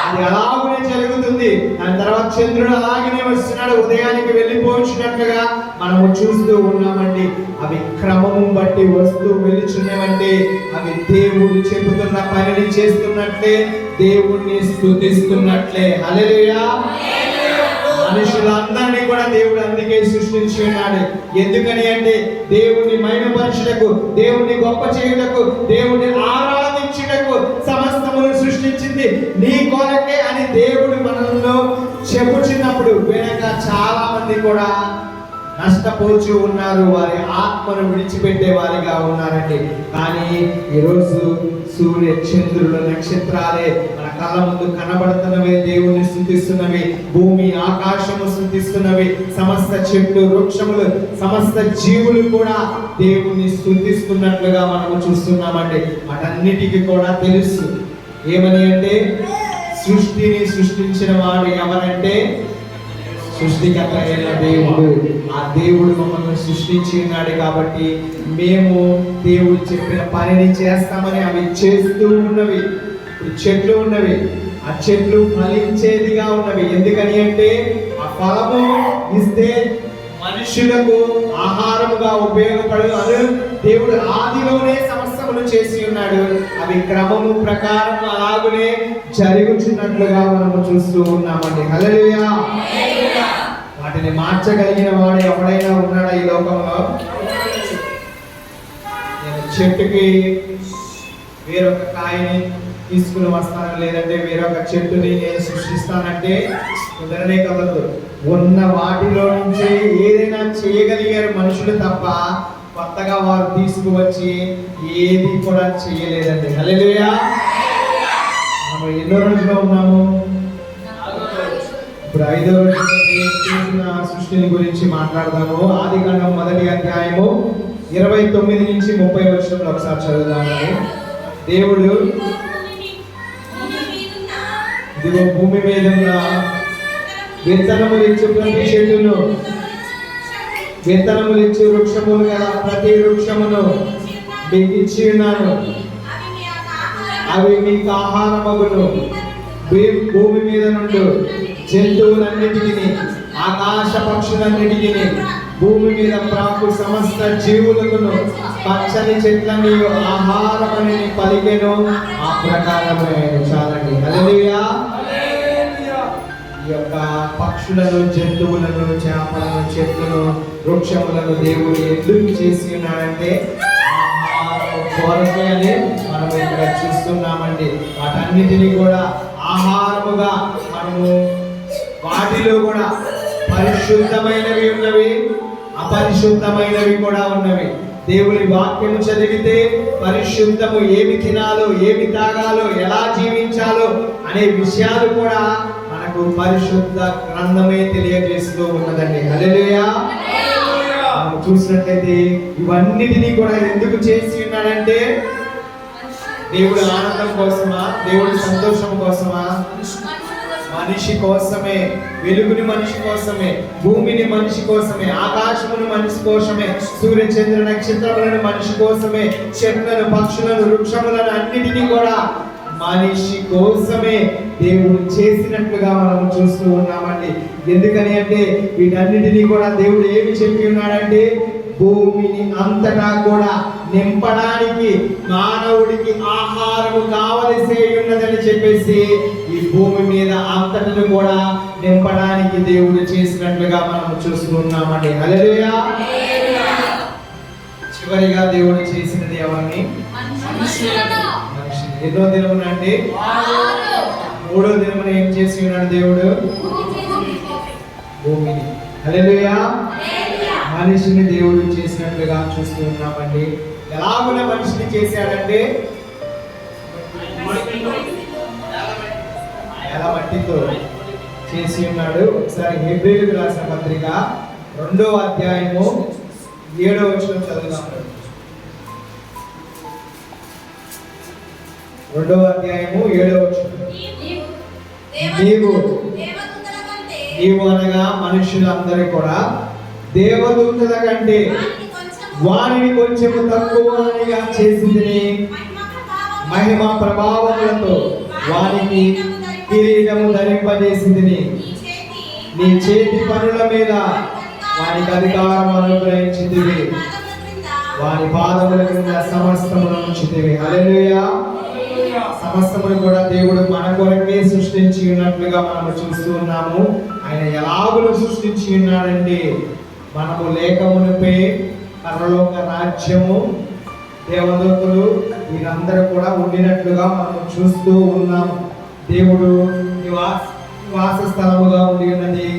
అది అలాగనే జరుగుతుంది. దాని తర్వాత చంద్రుడు అలాగనే వస్తున్నాడు, ఉదయానికి వెళ్ళిపోవచ్చినట్లుగా మనము చూస్తూ ఉన్నామండి. అవి క్రమము బట్టి వస్తూ వెలుచున్నవంటే అవి దేవుడు చెబుతున్న పనిని చేస్తున్నట్లే, దేవుణ్ణి స్తుతిస్తున్నట్లే. హల్లెలూయా. మనుషులందరినీ కూడా దేవుడు అందుకే సృష్టించి ఉన్నాడు. ఎందుకని అంటే దేవుణ్ణి మహిమపరచుటకు, దేవుణ్ణి గొప్ప చేయుటకు, దేవుణ్ణి ఆరాధించుటకు సమస్తమును సృష్టించింది నీ కొరకే అని దేవుడు మనల్ని చెప్పుచున్నప్పుడు వెనక చాలా మంది కూడా నష్టపోచు ఉన్నారు. వారి ఆత్మను విడిచిపెట్టే వారిగా ఉన్నారండి. కానీ ఈరోజు సూర్య, చంద్రులు, నక్షత్రాలే మన కళ్ళ ముందు కనబడుతున్నవే దేవుణ్ణి స్తుతిస్తున్నవి. భూమి, ఆకాశము స్తుతిస్తున్నవి. సమస్త చెట్లు, వృక్షములు, సమస్త జీవులు కూడా దేవుణ్ణి స్తుతిస్తున్నట్లుగా మనము చూస్తున్నామండి. వాటన్నిటికీ కూడా తెలుసు ఏమని అంటే సృష్టిని సృష్టించిన వాడు ఎవరంటే సృష్టికర్త అయిన దేవుడు. ఆ దేవుడు మమ్మల్ని సృష్టించి ఉన్నాడు కాబట్టి మేము దేవుడు చెప్పిన పనిని చేస్తామని అవి చేస్తూ ఉన్నవి. చెట్లు ఉన్నవి, ఆ చెట్లు ఫలించేదిగా ఉన్నవి. ఎందుకని అంటే ఆ ఫలము ఇస్తే మనుషులకు ఆహారముగా ఉపయోగపడు అని దేవుడు ఆదిలోనే సమస్తములు చేసి ఉన్నాడు. అవి క్రమము ప్రకారం అలాగునే జరుగుతున్నట్లుగా మనము చూస్తూ ఉన్నామండి. హల్లెలూయా. వాటిని మార్చగలిగిన వాడు ఎవడైనా ఉన్నాడా ఈ లోకంలో? నేను చెట్టుకి వేరొక కాయని తీసుకుని వస్తాను, లేదంటే వేరొక చెట్టుని నేను సృష్టిస్తానంటే కుదరనే కలదు. ఉన్న వాటిలో నుంచి ఏదైనా చేయగలిగారు మనుషులు తప్ప కొత్తగా వారు తీసుకువచ్చి ఏది కూడా చేయలేదండి. హల్లెలూయా. మనం ఎన్నో రోజుల్లో ఉన్నాము? ఇప్పుడు 5వ రోజు సృష్టిని గురించి మాట్లాడదాము. ఆదికాండం 1వ అధ్యాయము 29 నుంచి 30 వచనంలో ఒకసారి చదువుదాము. దేవుడు ఇదిగో భూమి మీద ఉన్న విత్తనములు ఇచ్చు ప్రతి చెట్టును, విత్తనములు ఇచ్చు వృక్షములు గల ప్రతి వృక్షమును మీకు ఇచ్చి ఉన్నాను, అవి మీకు ఆహారమగును. భూమి మీద నుండి జంతువులన్నిటికీ, ఆకాశ పక్షులన్నిటికీ, భూమి మీద ప్రాకు సమస్త జీవులకును పచ్చని చెట్లని ఆహారమని పలికెను. ఆ ప్రకారమే చాలండి. హల్లెలూయా. ఈ యొక్క పక్షులను, జంతువులను, చేపలను, చెట్లను, వృక్షములను దేవుడు ఎందుకు చేసి ఉన్నాడంటే ఆహారం కొరకే అని మనం ఇక్కడ చూస్తున్నామండి. వాటన్నిటినీ కూడా ఆహారముగా మనము, వాటిలో కూడా పరిశుద్ధమైనవి ఉన్నవి, అపరిశుద్ధమైనవి కూడా ఉన్నవి. దేవుని వాక్యము చదివితే పరిశుద్ధము ఏమి తినాలో, ఏమి తాగాలో, ఎలా జీవించాలో అనే విషయాలు కూడా మనకు పరిశుద్ధ గ్రంథమే తెలియజేస్తూ ఉన్నదండి. హల్లెలూయా. మనం చూసినట్లయితే ఇవన్నిటినీ కూడా ఎందుకు చేసి ఉన్నాడంటే దేవుడు ఆనందం కోసమా, దేవుడి సంతోషం కోసమా? మనిషి కోసమే. వెలుగుని మనిషి కోసమే, భూమిని మనిషి కోసమే, ఆకాశమును మనిషి కోసమే, సూర్య చంద్ర నక్షత్రములను మనిషి కోసమే, చెట్లను, పక్షులను, వృక్షములను అన్నిటినీ కూడా మనిషి కోసమే దేవుడు చేసినట్లుగా మనం చూస్తూ ఉన్నామండి. ఎందుకని అంటే వీటన్నిటినీ కూడా దేవుడు ఏమి చెప్పి ఉన్నాడంటే భూమిని అంతటా కూడా నింపడానికి మానవుడికి ఆహారము కావలసి ఉన్నదని చెప్పేసి ఈ భూమి మీద అంతటను కూడా నింపడానికి దేవుడు చేసినట్లుగా మనం చూస్తూ ఉన్నామండి. హల్లెలూయా. చివరిగా దేవుడు చేసినది ఎవరిని? మనిషిని. ఎన్నో దినమున అంటే 3వ దినమున ఏం చేసి ఉన్నాడు దేవుడు? భూమిని. హల్లెలూయా. మనిషిని దేవుడు చేసినట్లుగా చూస్తూ ఉన్నామండి. ఎలాగున మనిషిని చేశాడంటే ఎలా మట్టితో చేసి ఉన్నాడు. ఒకసారి హెబ్రీయులకు రాసిన పత్రిక 2వ అధ్యాయము 7వ వచనం చదువుదాం. 2వ అధ్యాయము 7వ వచనం. నీవు అనగా మనుషులందరూ కూడా దేవదూతల కంటే వారిని కొంచెము తక్కువగా చేసింది, మహిమ ప్రభావములతో వారికి కిరీటము ధరింపజేసింది, నీ చేతి పనుల మీద వారికి అధికారం అనుగ్రహించింది, వారి పాదముల కింద సమస్తమును ఉంచితివి. హల్లెలూయా. సమస్తమును కూడా దేవుడు మన కొరకే సృష్టించి ఉన్నట్లుగా మనము చూస్తూ ఉన్నాము. ఆయన ఎలాగులు సృష్టించి ఉన్నాడంటే మనము లేకమునిపై పరలోక రాజ్యము, దేవదూతలు వీరందరూ కూడా ఉండినట్లుగా మనం చూస్తూ ఉన్నాము. దేవుడు నివాస స్థలముగా ఉండి ఉన్నది.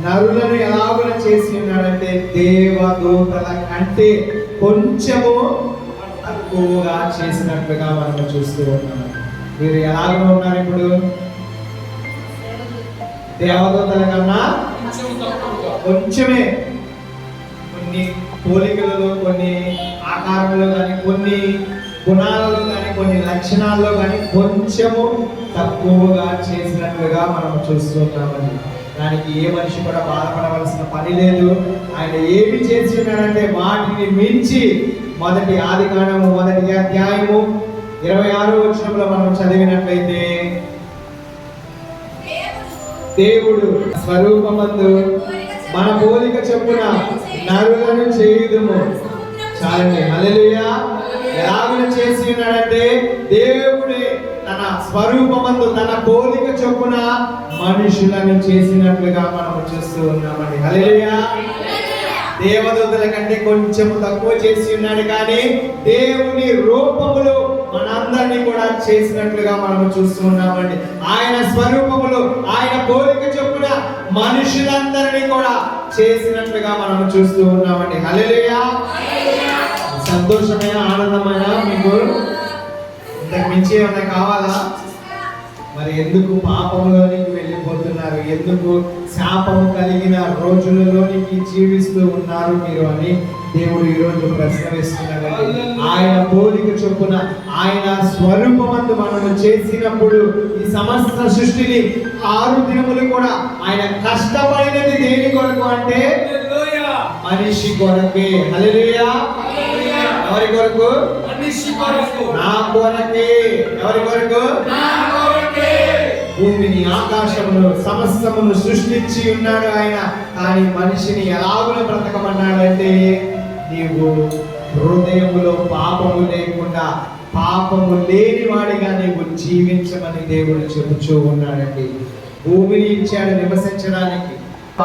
నరులను ఎలాగున చేసి ఉన్నాడంటే దేవదూతల కంటే కొంచెము తక్కువగా చేసినట్లుగా మనం చూస్తూ ఉన్నాము. మీరు ఎలాగో ఉన్నారు? ఇప్పుడు దేవదూతల కన్నా కొంచెమే, కొన్ని పోలికలలో, కొన్ని ఆకారంలో కానీ, కొన్ని గుణాలలో కానీ, కొన్ని లక్షణాల్లో కానీ కొంచెము తక్కువగా చేసినట్లుగా మనం చూస్తున్నామండి. దానికి ఏ మనిషి కూడా బాధపడవలసిన పని లేదు. ఆయన ఏమి చేసి ఉన్నాడంటే వాటిని మించి మొదటి ఆదికాండము 1వ అధ్యాయము 26వ వచనంలో మనం చదివినట్లయితే దేవుడు స్వరూపమందు మన పోలిక చొప్పున నరులను చేయుదుము. చాలండి. హల్లెలూయా. ఎలాగ చేసి ఉన్నాడంటే దేవుడే తన స్వరూపమందు తన పోలిక చొప్పున మనుషులను చేసినట్లుగా మనం చూస్తూ ఉన్నామండి. హల్లెలూయా. దేవదూతల కంటే కొంచెం తక్కువ చేసి ఉన్నాడు, కానీ దేవుని రూపములో మనందరినీ కూడా చేసినట్లుగా మనం చూస్తూ ఉన్నామండి. ఆయన స్వరూపములో ఆయన పోలిక చొప్పున మనుషులందరినీ కూడా చేసినట్లుగా మనం చూస్తూ ఉన్నామండి. హల్లెలూయా. సంతోషమైన, ఆనందమైన మీకు ఇంతకు మించి ఏమైనా కావాలా? మరి ఎందుకు పాపంలోనికి వెళ్ళిపోతున్నారు? ఎందుకు శాపము కలిగిన రోజులలోనికి జీవిస్తూ ఉన్నారు మీరు అని దేవుడు ఈరోజు ప్రశ్న వేస్తున్నాడండి. ఆయన పోలిక చొప్పున ఆయన స్వరూపమందు మనము చేసినప్పుడు ఈ సమస్త సృష్టిని 6 దినములు కూడా ఆయన కష్టపడినది దేని కొరకు అంటే మనిషి కొరకే. హల్లెలూయా. ఎవరి కొరకు? మనిషి కొరకు. నా కొరకే. ఎవరి కొరకు? నా కొరకే. భూమిని, ఆకాశమును, సమస్తమును సృష్టించి ఉన్నాడు ఆయన. కానీ మనిషిని ఎలాగున బ్రతకమన్నాడంటే నీవు హృదయములో పాపము లేకుండా, పాపము లేని వాడిగా నీవు జీవించమని దేవుడు చెబుతూ ఉన్నాడండి. భూమిని ఇచ్చాడు నివసించడానికి,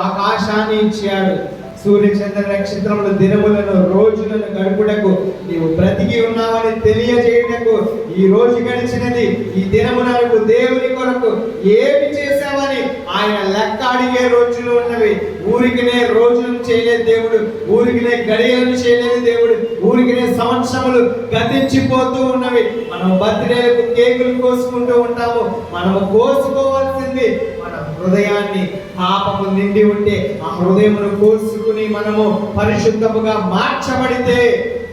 ఆకాశాన్ని ఇచ్చాడు, సూర్య చంద్ర నక్షత్రములు దినములను రోజులను గడుపుటకు నీవు బ్రతికి ఉన్నావని తెలియజేయుటకు ఈ రోజు గడిచినది, ఈ దినమునకు దేవుని కొరకు ఏమి చేశావని ఆయన లెక్క అడిగే రోజులు ఉన్నవి. ఊరికినే రోజులను చేయలేదు దేవుడు, ఊరికినే గడియలను చేయలేదు దేవుడు, ఊరికినే సంవత్సరములు గతించిపోతూ ఉన్నవి. మనం బర్త్డేలకు కేకులు కోసుకుంటూ ఉంటాము. మనము కోసుకోవాల్సింది మన హృదయాన్ని. పాపము నిండి ఉంటే ఆ హృదయమును కోసుకుని మనము పరిశుద్ధముగా మార్చబడితే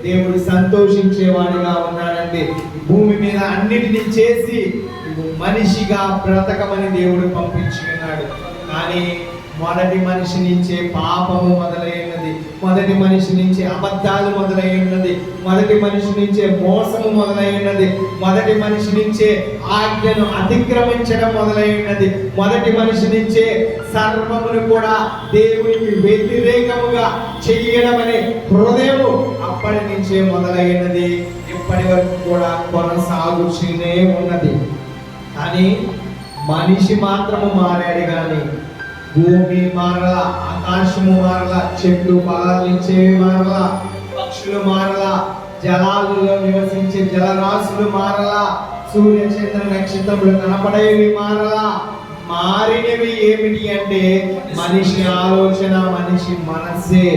దేవుడు సంతోషించేవాడిగా ఉన్నాడండి. భూమి మీద అన్నిటినీ చేసి మనిషిగా బ్రతకమని దేవుడు పంపించి ఉన్నాడు. కానీ మొదటి మనిషి నుంచే పాపము మొదలైనది, మొదటి మనిషి నుంచే అబద్ధాలు మొదలైనది, మొదటి మనిషి నుంచే మోసము మొదలైనది, మొదటి మనిషి నుంచే ఆజ్ఞను అతిక్రమించడం మొదలైనది, మొదటి మనిషి నుంచే సర్వమును కూడా దేవునికి వ్యతిరేకముగా చెయ్యడం అనే హృదయము అప్పటి నుంచే మొదలైనది. ఇప్పటి వరకు కూడా కొనసాగుతూనే ఉన్నది. కానీ మనిషి మాత్రము మారాడు. కానీ భూమి మారలా, ఆకాశము మారలా, చెట్లు ఫలాలిచ్చేవి మారలా, పక్షులు మారలా, జలాలలో నివసించే జలరాశులు మారలా, సూర్య చంద్ర నక్షత్రములు కనపడేవి మారలా. మారినవి ఏమిటి అంటే మనిషి ఆలోచన, మనిషి మనస్సే.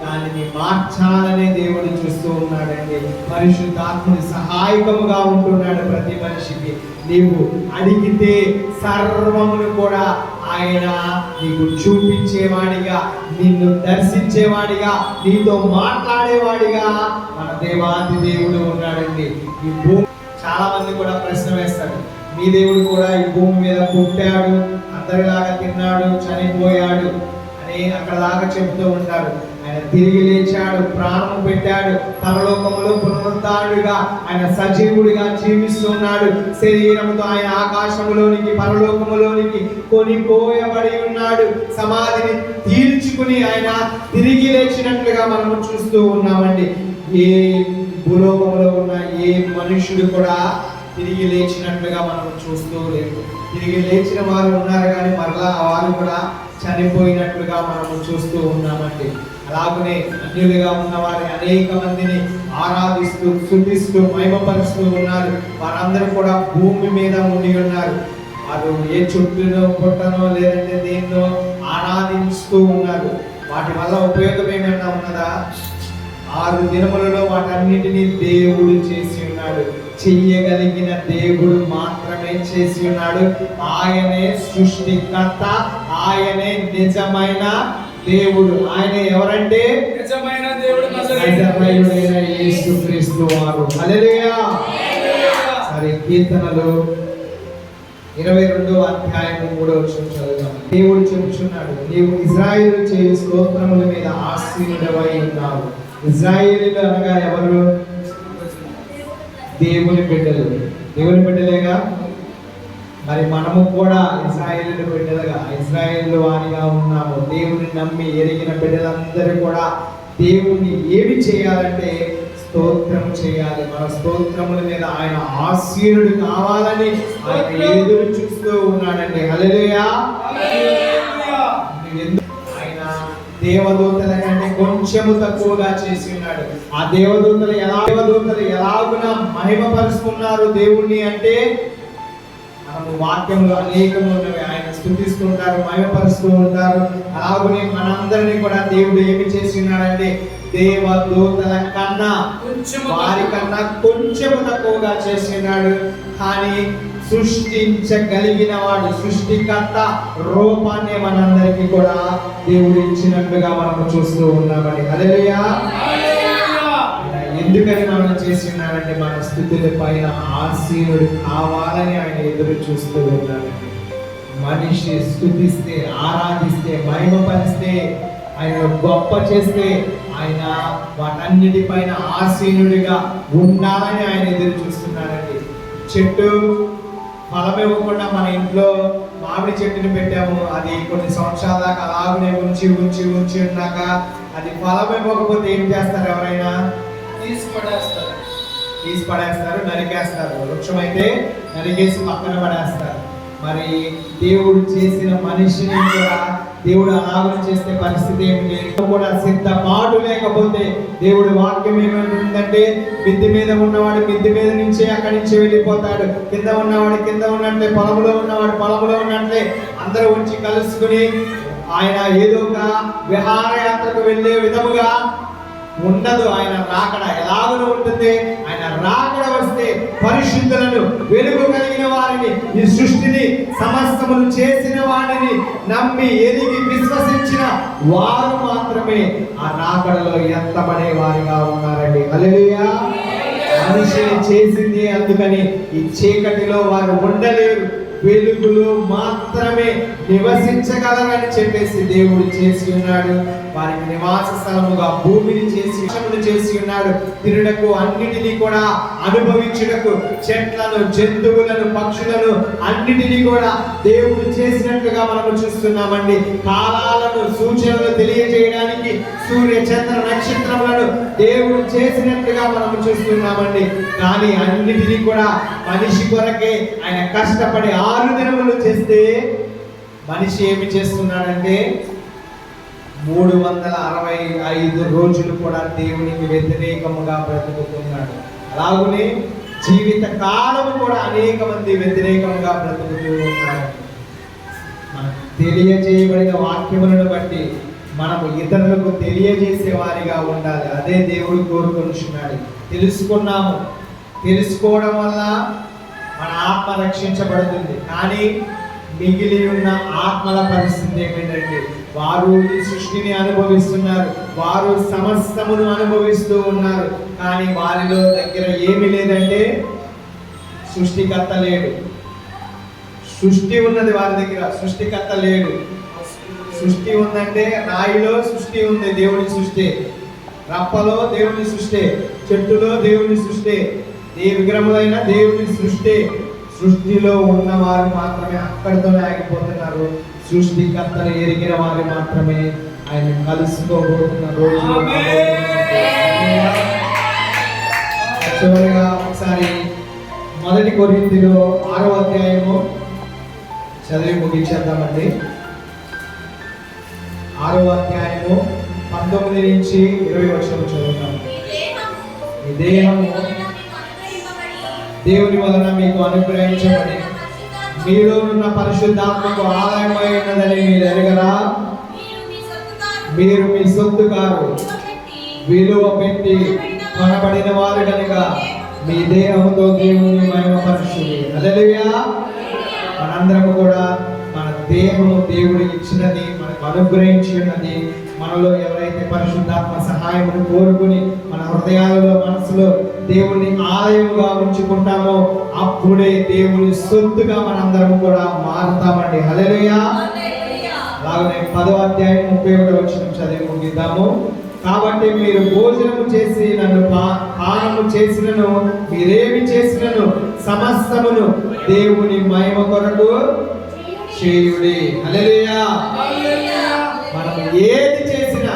దానిని మార్చాలనే దేవుడు చూస్తూ ఉన్నాడండి. పరిశుద్ధాత్ముడి సహాయకముగా ఉంటున్నాడు ప్రతి మనిషికి. నీవు అడిగితే సర్వమును కూడా ఆయన నీకు చూపించేవాడిగా, నిన్ను దర్శించేవాడిగా, నీతో మాట్లాడేవాడిగా మన దేవాది దేవుడు ఉన్నాడండి. ఈ భూమి చాలా మంది కూడా ప్రశ్న వేస్తారు, మీ దేవుడు కూడా ఈ భూమి మీద పుట్టాడు, అందరిలాగా తిన్నాడు, చనిపోయాడు అని అక్కడ దాకా చెబుతూ ఉంటారు. ఆయన తిరిగి లేచాడు, ప్రాణం పెట్టాడు, పరలోకములో పునరుద్ధారుడిగా ఆయన సజీవుడిగా జీవిస్తున్నాడు. శరీరంతో ఆయన ఆకాశములోనికి పరలోకములోనికి కొనిపోయబడి ఉన్నాడు. సమాధిని తీర్చుకుని ఆయన తిరిగి లేచినట్లుగా మనము చూస్తూ ఉన్నామండి. ఏ భూలోకంలో ఉన్న ఏ మనుషుడు కూడా తిరిగి లేచినట్లుగా మనం చూస్తూ లేదు. తిరిగి లేచిన వారు ఉన్నారు కానీ మరలా వారు కూడా చనిపోయినట్లుగా మనము చూస్తూ ఉన్నామండి. అలాగనే అన్యులుగా ఉన్న వారి అనేక మందిని ఆరాధిస్తూ, స్తుతిస్తూ, మహిమపరుస్తూ ఉన్నారు. వారందరూ కూడా భూమి మీద ఉండి ఉన్నారు. వారు ఏ చుట్టూనో పుట్టనో లేదంటే దేన్నో ఆరాధిస్తూ ఉన్నారు. వాటి వల్ల ఉపయోగం ఏమైనా ఉన్నదా? 6 దినములలో వాటన్నిటినీ దేవుడు చేసి ఉన్నాడు. చెయ్యగలిగిన దేవుడు మాత్రమే చేసి ఉన్నాడు. ఆయనే సృష్టికర్త, ఆయనే నిజమైన దేవుడు. ఆయన ఎవరంటే నిజమైన దేవుడు, నజరేయుడైన యేసుక్రీస్తు వారు. హల్లెలూయా. సరే, కీర్తనలు 22వ అధ్యాయం 3వ వచనం చదువుదాం. దేవుడు చెబుతున్నాడు, నీవు ఇశ్రాయేలు చేయు స్తోత్రముల మీద ఆసీనుడవై ఉన్నావు. ఇశ్రాయేలీలు అనగా ఎవరు? దేవుని బిడ్డలు. దేవుని బిడ్డలేగా. మరి మనము కూడా ఇశ్రాయేలు బిడ్డలుగా, ఇశ్రాయేలు వారిగా ఉన్నాము. దేవుని నమ్మి ఎరిగిన బిడ్డలందరూ కూడా దేవుని ఏమి చేయాలంటే స్తోత్రం చేయాలి. మన స్తోత్రముల మీద ఆయన ఆసీనుడు కావాలని ఆయన ఎదురు చూస్తూ ఉన్నాడండి. హల్లెలూయా. ఆయన దేవదూతల కంటే కొంచెము తక్కువగా చేసి ఉన్నాడు. ఆ దేవదూతలు ఎలాగున మహిమపరుస్తున్నారు దేవుణ్ణి అంటే, మనము వాక్యంలో అనేకము ఉన్నవి. ఆయన స్తుతిస్తుంటారు, మహిమపరుస్తూ ఉంటారు. అలాగనే మనందరినీ కూడా దేవుడు ఏమి చేసి ఉన్నాడంటే దేవదూతల కన్నా, వారి కన్నా కొంచెము తక్కువగా చేసి ఉన్నాడు. కానీ సృష్టించగలిగిన వాడు, సృష్టికర్త రూపాన్ని మనందరికీ కూడా దేవుడు ఇచ్చినట్లుగా మనం చూస్తూ ఉన్నామని. హల్లెలూయా. ఎందుకని మనం చేసి ఉన్నారంటే మన స్థుతుల పైన ఆసీనుడు కావాలని ఆయన ఎదురు చూస్తూ ఉన్నాడండి. మనిషి స్తుతిస్తే, ఆరాధిస్తే, మహిమపరిస్తే, ఆయన గొప్ప చేస్తే ఆయన వాటన్నిటిపైన ఆసీనుడిగా ఉండాలని ఆయన ఎదురు చూస్తున్నాడండి. చెట్టు ఫలం ఇవ్వకుండా మన ఇంట్లో మామిడి చెట్టుని పెట్టాము. అది కొన్ని సంవత్సరాల దాకా అలాగనే ఉంచి ఉంచి ఉంచి ఉన్నాక అది ఫలం ఇవ్వకపోతే ఏం చేస్తారు? ఎవరైనా తీసి పడేస్తారు, నరికేస్తారు. వృక్షం అయితే నరికేసి పక్కన పడేస్తారు. మరి దేవుడు చేసిన మనిషిని కూడా దేవుడు అలాగ చేస్తే పరిస్థితి ఏమి లేదు. కూడా సిద్ధపాటు లేకపోతే దేవుడి వాక్యం ఏమంటుందంటే మిద్ది మీద ఉన్నవాడు మిద్ది మీద నుంచే అక్కడి నుంచి వెళ్ళిపోతాడు, కింద ఉన్నవాడు కింద ఉన్నట్లే, పొలంలో ఉన్నవాడు పొలంలో ఉన్నట్లే అందరూ వచ్చి కలుసుకుని ఆయన ఏదో ఒక విహారయాత్రకు వెళ్ళే విధముగా ఉండదు. ఆయన రాకడ ఎలాగో ఉంటుంది. ఆయన రాకడ వస్తే పరిశుద్ధులను, వెలుగు కలిగిన వారిని, ఈ సృష్టిని సమస్తమును చేసిన వారిని నమ్మి ఎరిగి విశ్వసించిన వారు మాత్రమే ఆ రాకడలో ఎత్తబడే వారిగా ఉన్నారండి. హల్లెలూయా. మనిషిని చేసింది అందుకని ఈ చీకటిలో వారు ఉండలేరు, వెలుగులో మాత్రమే నివసించగలరని చెప్పేసి దేవుడు చేసి ఉన్నాడు. వారికి నివాస స్థలముగా భూమిని చేసి ఉన్నాడు. తినుటకు అన్నిటినీ కూడా అనుభవించుటకు చెట్లను, జంతువులను, పక్షులను అన్నిటినీ కూడా దేవుడు చేసినట్లుగా మనము చూస్తున్నామండి. కాలాలను, సూచనలు తెలియజేయడానికి సూర్య, చంద్ర, నక్షత్రములను దేవుడు చేసినట్లుగా మనము చూస్తున్నామండి. కానీ అన్నిటినీ కూడా మనిషి కొరకే ఆయన కష్టపడి 6 దినములు చేస్తే మనిషి ఏమి చేస్తున్నాడంటే 365 రోజులు కూడా దేవునికి వ్యతిరేకముగా బ్రతుకుతున్నాడు. అలాగనే జీవిత కాలము కూడా అనేక మంది వ్యతిరేకంగా బ్రతుకుతూ ఉన్నారు. మనకు తెలియజేయబడిన వాక్యములను బట్టి మనము ఇతరులకు తెలియజేసే వారిగా ఉండాలి. అదే దేవుడు కోరుకుంటున్నాడు. తెలుసుకున్నాము, తెలుసుకోవడం వల్ల మన ఆత్మ రక్షించబడుతుంది. కానీ మిగిలి ఉన్న ఆత్మల పరిస్థితి ఏమిటంటే వారు ఈ సృష్టిని అనుభవిస్తున్నారు, వారు సమస్తమును అనుభవిస్తూ ఉన్నారు. కానీ వారిలో దగ్గర ఏమి లేదంటే సృష్టికర్త లేడు. సృష్టి ఉన్నది వారి దగ్గర, సృష్టికర్త లేడు. సృష్టి ఉందంటే రాయిలో సృష్టి ఉంది, దేవుని సృష్టి. రప్పలో దేవుని సృష్టి, చెట్టులో దేవుని సృష్టి, ఏ విగ్రహములైన దేవుని సృష్టి. సృష్టిలో ఉన్నవారు మాత్రమే అక్కడితోనే ఆగిపోతున్నారు. సృష్టికర్తను ఎరిగిన వారు మాత్రమే ఆయన కలుసుకోబోతున్న రోజు. చివరిగా ఒకసారి 1 కొరింథీయులు 6వ అధ్యాయము చదివి ముగించేద్దామండి. 6వ అధ్యాయము 19 నుంచి 20 వచనం చదువుతాము. ఈ దేహము దేవుని వలన మీకు అనుగ్రహించబడి మీలో ఉన్న పరిశుద్ధాత్మకు ఆలయమై ఉన్నదని మీరు ఎరగరా? మీరు మీ సొత్తు కారు, విలువ పెట్టి కొనబడిన వారు కనుక మీ దేహంతో దేవుని మహిమపరచుడి. హల్లెలూయా. మనందరము కూడా మన దేహము దేవుడికి ఇచ్చినది, మనకు అనుగ్రహించి ఉన్నది. మనలో ఎవరైతే పరిశుద్ధాత్మ సహాయమును కోరుకుని మన హృదయాలలో, మనసులో దేవుని ఆలయముగా ఉంచుకుంటామో అప్పుడే దేవుని సొత్తుగా మనందరం కూడా మారుతామండి. హల్లెలూయా. అలాగనే 10వ అధ్యాయం 31వ వచనం చదివి ముగిద్దాము. కాబట్టి మీరు భోజనము చేసి నన్ను పానము చేసినను, మీరేమి చేసినను సమస్తమును దేవుని మహిమ కొరకు చేయుడి. హల్లెలూయా. మనం ఏది చేసినా,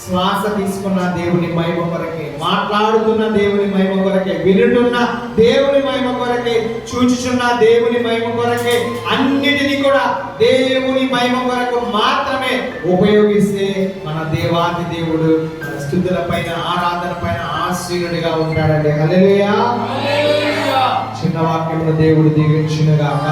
శ్వాస తీసుకున్న దేవుని మహిమ కొరకే, మాట్లాడుతున్న దేవుని మహిమ కొరకే, వినుతున్న దేవుని మహిమ కొరకే, చూచుచున్న దేవుని మహిమ కొరకే, అన్నిటినీ కూడా దేవుని మహిమ కొరకు మాత్రమే ఉపయోగిస్తే మన దేవాది దేవుడు మన స్తుతుల పైన, ఆరాధన పైన ఆశీనుడిగా ఉంటాడండి. హల్లెలూయా. చిన్న వాక్యమును దేవుడు దీవించునుగాక.